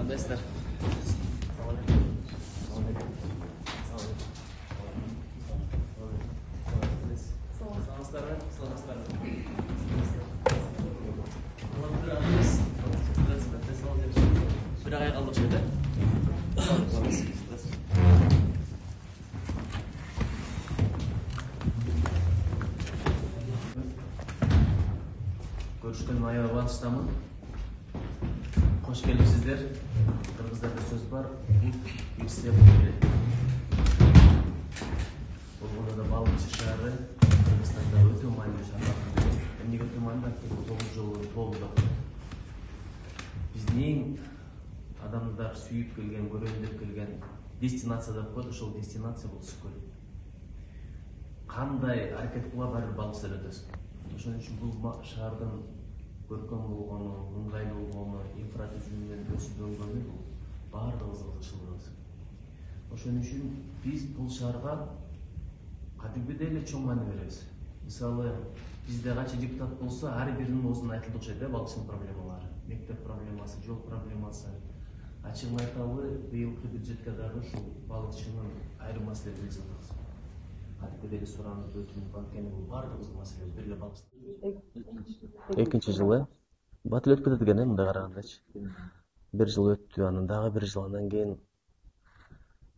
Кандайсыздар? Бирок калдык жерде. Görüşкөн аябай кубанычтамын. Кош келипсиздер. Кыргыздарда сөз бар. Бирсе болот. Болгондо да балыкчы шаары Кыргызстанда өтө маанилүү шаар. Эмнеге өтө маанилүү? 9 жолу тоолуда. Биздин адамдар сүйүп келген, көрөйүн деп келген дестинация деп коет, ошол дестинация бул Ысык көл. Кандай аракет кылып баары балыкчылар өтөсүн. Ошон үчүн бул шаардын көркөм болгону, ыңгайлуу болгону, инфратүзүлмөнүн өсүп өнгөнү бул баардыгыбызга кызыгышыбыз. Ошон үчүн биз бул шаарга кадимгидей эле чоң маани беребиз. Мисалы, бизде канча депутат болсо, ар биринин оозунан айтылып окшойт балыкчылык проблемалары, мектеп проблемасы, жол проблемасы. Ачыгын айталы, быйылкы бюджетке дагы ушул балыкчынын айрым маселелерин жазабыз. Кадимгидей эле суранып өтүнүп анткени бул баардыгыбыздын маселебиз. Бир эле балыкчылык. Экинчи жылы бат эле өтүп кетет экен, мындай карагандачы. Бир жыл өттү, анан дагы бир жыл, андан кийин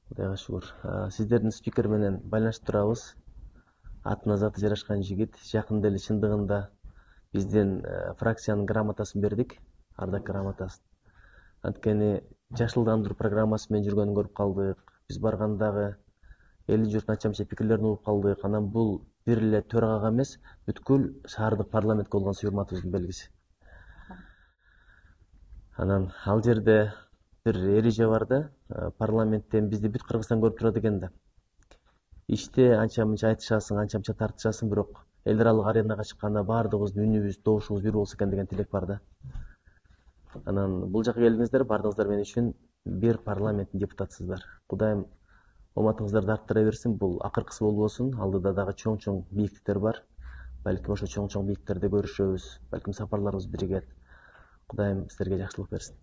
Кудайга шүгүр. Сиздердин спикер менен байланышып турабыз. Атына заты жарашкан жигит. Жакында эле чындыгында биздин фракциянын грамотасын бердик, ардак грамотасын. Анткени жашылдандыруу программасы менен жүргөнүн көрүп калдык. Биз баргандагы эл журттун ачамча пикирлерин угуп калдык. Анан бул бир эле төрагага эмес, бүткүл шаардык парламентке болгон суйурматыбыздын белгиси. Анан ал жерде бир эреже бар да, парламенттен бизди бүт Кыргызстан көрүп турат экен да. Иште анча мынча айтышасың, анча мынча тартышасың, бирок эл аралык аренага чыкканда баардыгыбыздын үнүбүз, добушубуз бир болсо экен деген тилек бар да. Анан бул жака келдиңиздер, баардыгыңыздар мен үчүн бир парламенттин депутатсыздар. Кудайым оматыңыздарды арттыра берсин. Бул акыркысы болбосун. Алдыда дагы чоң-чоң бийиктиктер бар. Балким ошо чоң-чоң бийиктиктерде көрүшөбүз. Балким сапарларыбыз биригет. Кудайым силерге жакшылык берсин.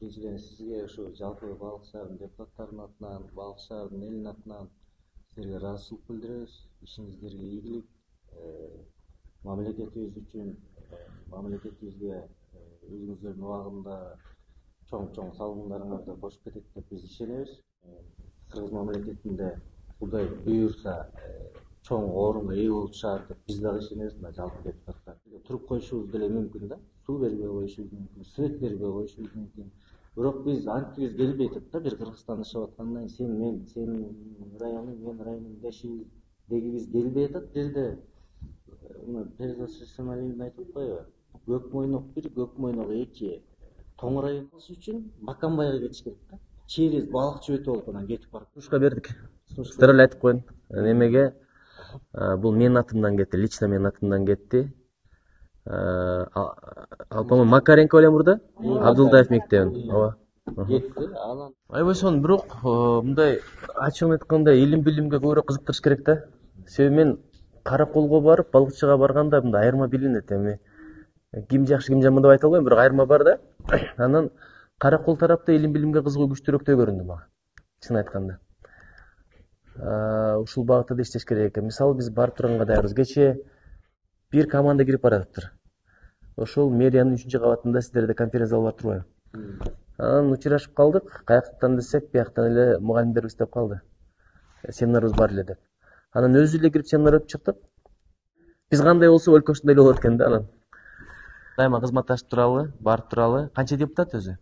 Биринчиден сизге ушу жалпы Балык шаарынын депутаттарынын атынан, Балык шаарынын элинин атынан силерге ыраазычылык билдиребиз. Ишиңиздерге ийгилик, мамлекетибиз үчүн, мамлекетибизге өзүңүздөрдүн убагында чоң-чоң салымдарыңарды кошуп кетет деп биз ишенебиз. Кыргыз мамлекетинде Кудай буйурса чоң орунга ээ болуп шаар деп биз дагы ишенебиз. Мына жалпы депутаттар туруп коюшубуз деле мүмкүн да, суу бербей коюшубуз мүмкүн, свет бербей коюшубуз мүмкүн. Бирок биз антибиз келбей атат да, бир Кыргызстанда жашап аткандан сен мен, сен районың, мен районың деши дегибиз келбей атат. Бул жерде Перизат Шамалиевдин айтып койбу, көк мойнок 1, көк мойнок 2 тоңорайып калыш үчүн Баканбайга кетиш керек да. Через балыкчы өтүп алып анан кетип барып. Сунушка бердик. Сиздер эле айтып коюн. Эмеге бул менин атымдан кетти, лично менин атымдан кетти. Ал по-моему Макаренко эле мурда, Абдулдаев мектебин. Ооба. Кетти, анан Айбай сон бирок мындай ачыгын айтканда илим билимге көбүрөөк кызыктырыш керек да. Себеби мен Караколго барып, балыкчыга барганда мындай айырма билинет. Эми ким жакшы, ким жаман деп айта албайм, бирок айырма бар да. Анан Каракол тарапта илим билимге кызыгуу күчтүүрөөк көрүндү мага. Чын айтканда. Ушул багытта да иштеш керек экен. Мисалы биз барып турганга даярбыз. Кечээ бир команда кирип баратыптыр. Ошол мэриянын 3-кабатында сиздерде конференция зал бар турбайбы? Анан учурашып калдык. Каяктан десек, бияктан эле мугалимдерибиз деп калды. Семинарыбыз бар эле деп. Анан өзү эле кирип семинар өтүп чыктык. Биз кандай болсо өлкө ошондой эле болот экен да анан. Дайыма кызматташып туралы, барып туралы. Канча депутат өзү?